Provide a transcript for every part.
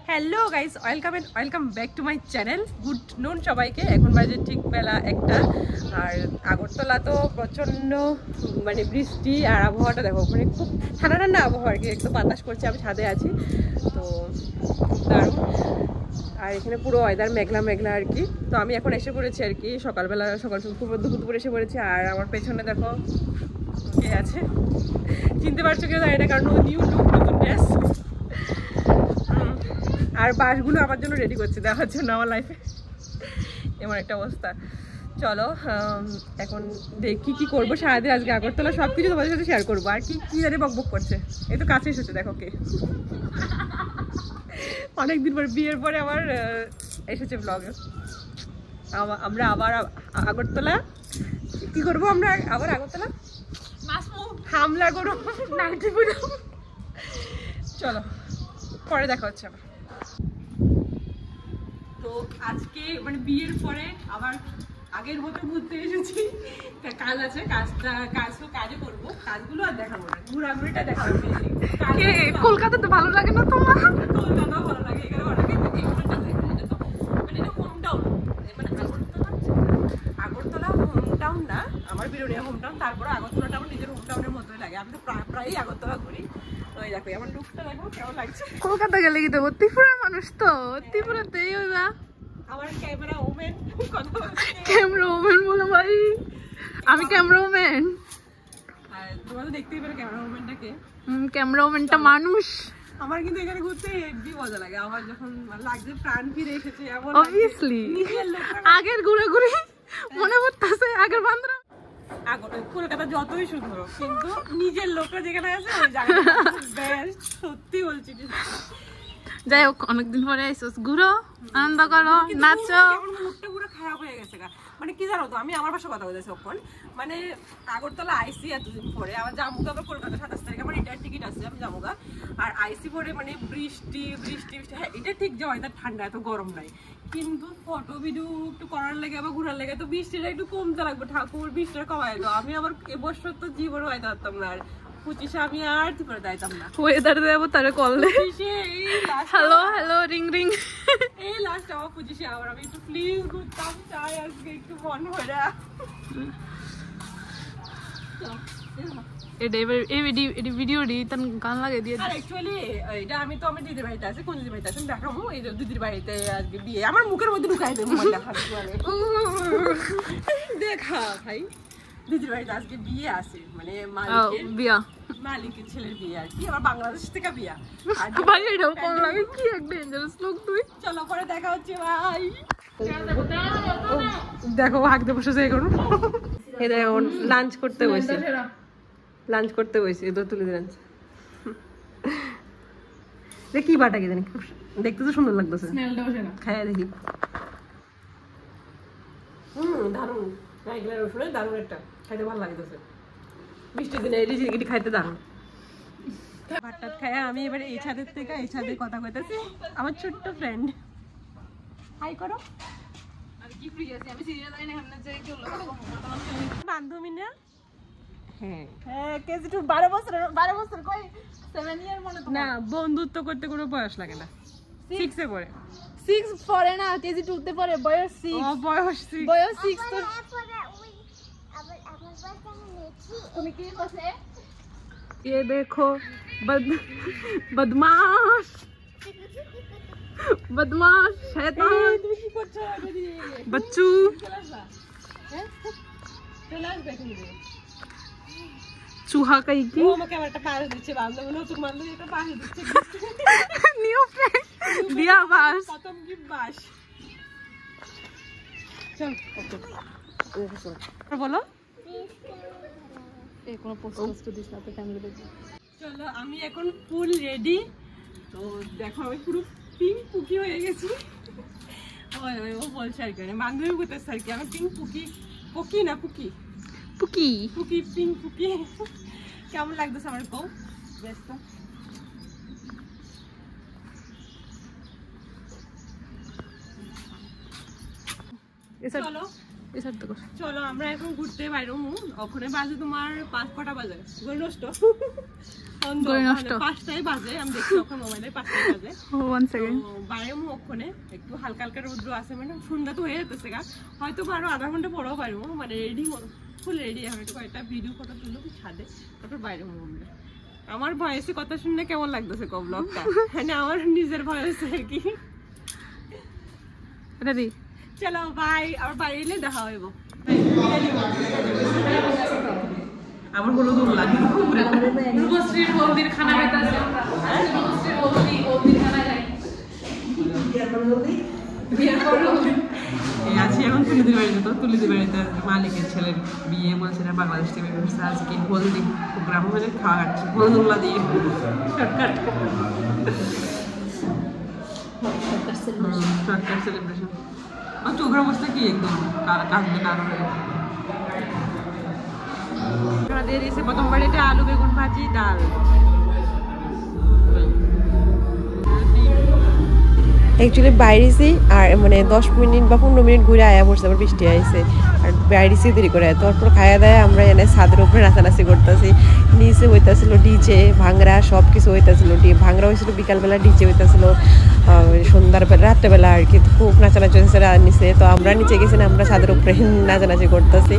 Hello guys, welcome back to my channel. Good নুন সবাইকে। এখন বাজে ঠিক বেলা 1টা। আর আগরতলা তো প্রচণ্ড মানে বৃষ্টি, আর আবহাওয়াটা দেখো মানে খুব ঠান্ডা ঠান্ডা আবহাওয়া আর কি। একটু বাতাস করছে, আমি ছাদে আছি তো খুব দারুণ। আর এখানে পুরো ওয়েদার মেঘলা মেঘলা আর কি। তো আমি এখন এসে পড়েছি আর কি, সকাল খুব দুপুর এসে পড়েছি। আর আমার পেছনে দেখো কে আছে, চিনতে পারছো কেউ জানি না, কারণ নিউ লুক, নতুন ড্রেস। আর বাসগুলো আমার জন্য রেডি করছে দেওয়ার জন্য আমার লাইফে, এমন একটা অবস্থা। চলো এখন দেখি কি করবো সারাদিন। আজকে আগরতলা সব কিছু তোমাদের সাথে শেয়ার করবো। আর কি জানি বকবক করছে, এই তো কাছে এসেছে দেখো কে। অনেকদিন পর, বিয়ের পরে আবার এসেছে ব্লগে। আমরা আবার আগরতলা কি করবো, আমরা আবার আগরতলা হামলা করবো, নাইটি পুরো। চলো পরে দেখা হচ্ছে আবার। তো আজকে মানে বিয়ের পরে আবার আগের মতো ঘুরতে এসেছি। কাজ আছে, কাজে করবো, কাজগুলো আর দেখাবো না, ঘোরাঘুরিটা দেখাবো। কলকাতা তো ভালো লাগে না তোমার? কলকাতাও ভালো লাগে, এখানে ভালো লাগে। মানে এটা হোম টাউন, মানে আগরতলা হোম টাউন না, আমার বিরোনিয়া হোম টাউন। তারপরে আগরতলাটা আমার নিজের হোম টাউনের মতোই লাগে। আমি তো প্রায়ই আগরতলা ঘুরি। তো এই দেখো আমার লুকটা দেখো কেমন লাগছে। কলকাতা গেলে কি দেবো, ত্রিপুরার মানুষ তো, ত্রিপুরাতেই ওইবা আমার ক্যামেরা ওমেন, ক্যামেরা ওমেন বলো ভাই, আমি ক্যামেরা ওমেন। আর তোমরা তো দেখতেই পারো ক্যামেরা ওমেনটাকে। ক্যামেরা ওমেনটা মানুষ। আমার কিন্তু এখানে ঘুরতে হেভি মজা লাগে। আমার যখন লাগছে প্রাণ ফিরে এসেছে এমন। অবভিয়াসলি আগের ঘুরে মনে পড়তেছে আগের বান্দরা। কলকাতা যতই সুন্দর, কিন্তু নিজের লোকরা যেখানে আছে ওই জায়গাটা বেস্ট, সত্যি বলছি। যাই হোক, অনেকদিন পরে আইসোস, ঘুরো, আনন্দ করো, নাচো। মুখটা পুরো খারাপ হয়ে গেছে। মানে কি জানো তো, আমি আমার ভাষা কথা বলতেছি এখন। মানে আগরতলা আইসি এতদিন পরে, আমার জামুগা আবার কলকাতা 27 তারিখে আমার রিটার্ন টিকিট আছে, আমি জামুগা। আর আইসি পরে মানে বৃষ্টি, হ্যাঁ এটা ঠিক যে ওয়েদার ঠান্ডা, এত গরম নাই, কিন্তু ফটো ভিডিও একটু করার লাগে আবার ঘোরার লাগে, তো বৃষ্টিটা একটু কমতে লাগবে। ঠাকুর বৃষ্টিটা কমায় তো আমি আবার এবছর তো জীবনে হয়তো পারতাম না। আর 25-এ আমি আর কি করে যাইতাম না। ওয়েদার দেবো তারে করলে হ্যালো রিং রিং। এই লাস্ট আমার 25-এ আবার আমি একটু প্লিজ ঘুরতাম চাই আজকে একটু মন ভরা। ভিডিও গান লাগে দিয়ে। আর অ্যাকচুয়ালি এটা আমি তো আমার দিদির বাড়িতে আছি, কোন দিদির বাড়িতে আছি দেখাবো। এই যে দিদির বাড়িতে আজকে বিয়ে, আমার মুখের মধ্যে ঢুকাই দেবো দেখা ভাই। দিদির বাড়িতে আজকে বিয়ে আছে, মানে মালিকের ছেলের বিয়ে আর কি, আমার বাংলাদেশ থেকে বিয়া। চলো পরে দেখা হচ্ছে ভাই। দেখো হাঁকতে বসেছে এখন। এই দেখো লাঞ্চ করতে বসে এদের তুলে দিলেন। কি বাটা কি জানি, দেখতে তো সুন্দর লাগতেছে, খাইয়া দেখি। দারুন, নাইগুলা রসুনের দারুন একটা, খাইতে ভালো লাগতেছে। বৃষ্টির দিনে এটি খাইতে দারুন। ভাতটা খাইয়া আমি এবার এই ছাদের থেকে এই ছাদে কথা কইতেছি আমার ছোট্ট ফ্রেন্ড। হাই করো। বান্ধবী না? হ্যাঁ কেজি 2 12 বছর কই 7 ইয়ার মনে তো না। বন্ধুত্ব করতে কোনো বয়স লাগে না। 6 এ পড়ে, 6 পরে না, কেজি 2 তে পরে, বয়স 6। ও বয়স 6 তো তুমি কি করছে? ये देखो बदमाश शैतान बच्चू। चूहा कहीं की वो मैं कैमरा पास দিচ্ছে বান্ধবী, নতুন বান্ধবী এটা পাস দিচ্ছে। নিউ ফ্রেন্ড দিয়া বাস প্রথম কি বাস। চল ওকে বলো। চলো আমি এখন ফুল রেডি। তো দেখো আমি পুরো পিঙ্ক পুকি হয়ে গেছি। ও বলছে আর কি, বান্ধবী বলতেছে আর কি আমি পিঙ্ক পুকি পিঙ্ক পুকি। কেমন লাগতেছে আমার কও ড্রেসটা? চলো আমরা এখন ঘুরতে বাইরে। ওখানে বাজে তোমার 5 কটা বাজে নষ্ট। 5টায় বাজে, আমি দেখছি ওখানে মোবাইলে 5টায় বাজে। বাইরে ওখানে একটু হালকা হালকা রৌদ্র আছে, মানে সন্ধ্যা তো হয়ে যেতেছে গা, হয়তো আরো আধা ঘন্টা পরেও পারবো, মানে রেডি ফুল রেডি। আমি একটু কয়েকটা ভিডিও ফটো তুলবো ছাদে, তারপর বাইরে আমরা। আমার ভয়েসে কথা শুনলে কেমন লাগতেছে কো ব্লগটা? মানে আমার নিজের ভয়েসে আর কি। চলো বাই, আবার বাইরে এলে দেখা হইব। আমার কোনো দূর লাগে রূপশ্রীর বৌদির খানা খাইতেছি আমরা। রূপশ্রীর বৌদির খানা খাই বিয়ের পর আছি এখন তুলিদির বাড়িতে। তো তুলিদির বাড়িতে মালিকের ছেলের বিয়ে বলছে না, বাংলাদেশ থেকে আজকে হলদি প্রোগ্রাম হলে খাওয়া খাচ্ছি হলদুল্লা দিয়ে শর্টকাট সেলিব্রেশন। আর চোখের অবস্থা কি একদম কাঁদবে না দিয়ে দিয়েছে। প্রথমবার এটা আলু বেগুন ভাজি ডাল। অ্যাকচুয়ালি বাইরেছি আর মানে 10 মিনিট বা 15 মিনিট ঘুরে আয়া পড়ছে, আবার বৃষ্টি আইছে আর বাইরেছি দেরি করে। তারপর খাওয়া দাওয়া আমরা এনে ছাদের উপরে নাচানাচি করতেছি। নিচে হইতেছিল ডিজে ভাংরা, সব কিছু হইতেছিল। ভাংরা হয়েছিল বিকালবেলা, ডিজে হইতেছিল সন্ধ্যাবেলা রাত্রেবেলা আর কি। খুব নাচানাচি হয়েছে নিচে। তো আমরা নিচে গেছি না, আমরা ছাদের উপরে নাচানাচি করতেছি।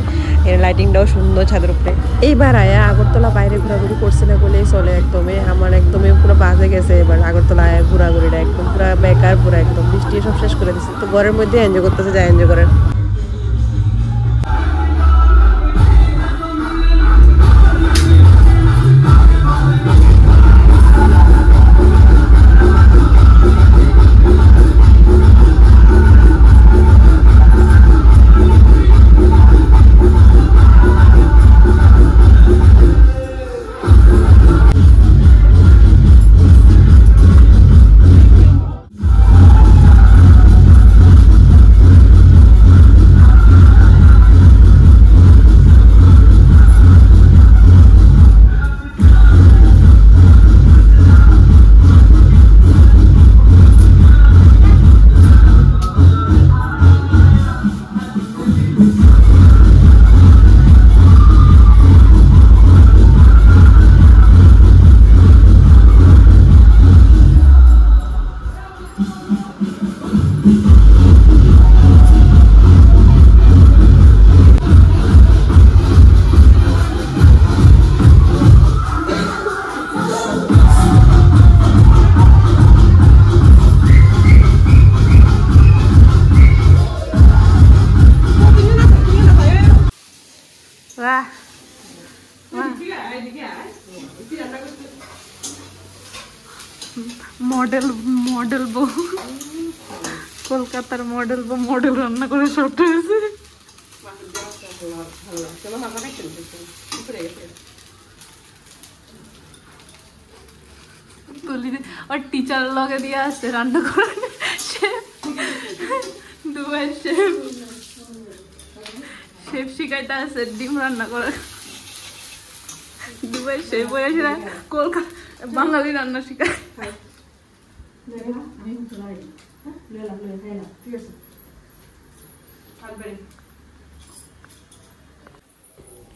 লাইটিংটাও সুন্দর ছাদের উপরে। এইবার আয়া আগরতলা বাইরে ঘোরাঘুরি করছে না বলেই চলে একদমই। আমার একদমই পুরো বাজে গেছে এবার আগরতলা আয়া ঘোরাঘুরিটা একদম পুরো বেকার, পুরো একদম বৃষ্টি সব শেষ করে দিচ্ছে। তো ঘরের মধ্যে এনজয় করতেছে, যা এনজয় করেন। মডেল বউ, কলকাতার মডেল বউ মডেল রান্না করে শর্ট হয়েছে। আর টিচার লগে দিয়ে আসছে রান্না করে, দুবাই শেফ শিখাইতে আছে ডিম রান্না করে। দুবাই শেফ হয়ে আসে কলকাতা বাঙালি রান্না শিখায়।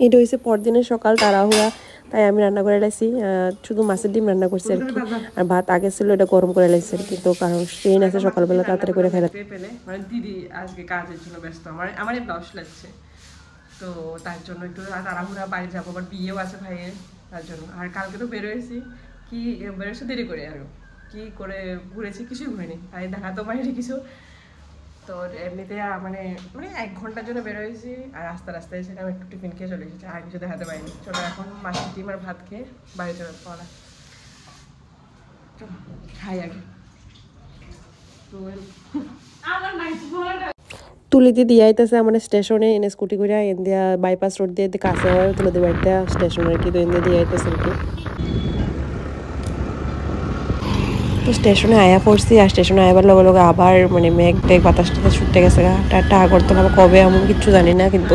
এটা হয়েছে পরদিনের সকাল, তাড়াহুড়া, তাই আমি রান্না করে লাইছি। শুধু মাছের ডিম রান্না করছি আর কি। আর ভাত আগে ছিল, এটা গরম করে লাইছি আর কি। তো কারণ ট্রেন আছে সকালবেলা, তাড়াতাড়ি করে খাই। মানে দিদি আজকে কাজের জন্য ব্যস্ত, আমার ব্লাউজ লাগছে, তো তার জন্য একটু তাড়াহুড়া বাড়ি যাবো। আবার বিয়েও আছে ভাইয়ের, তার জন্য। আর কালকে তো বেরোয়েছি, কি বেরোয়েছি দেরি করে, আর কি করে ঘুরেছি কিছুই ঘুরিনি, তাই দেখা তো পারিনি কিছু। তো এমনিতে মানে 1 ঘন্টার জন্য বেরোয়েছি, আর রাস্তায় এসে আমি একটু টিফিন খেয়ে চলে এসেছি, আর কিছু দেখাতে পারিনি। চলো এখন মাছের ডিম আর ভাত খেয়ে বাড়ি চলে পড়া, চলো খাই আগে। তুলিতে দিয়ে আইতেছে আমার স্টেশনে, এনে স্কুটি করে ইন্ডিয়া বাইপাস রোড দিয়ে কাছে হয় তুলিতে বাড়িটা স্টেশন আর কি। তো ইন্ডিয়া দিয়ে আইতেছে আর কি। তো স্টেশনে আয়া পড়ছি, আর স্টেশনে আয়াবার লগে লগে আবার মানে মেঘ টেঘ বাতাস টাতাস ছুটে গেছে। টাটা আগরতলা কবে এমন কিচ্ছু জানি না, কিন্তু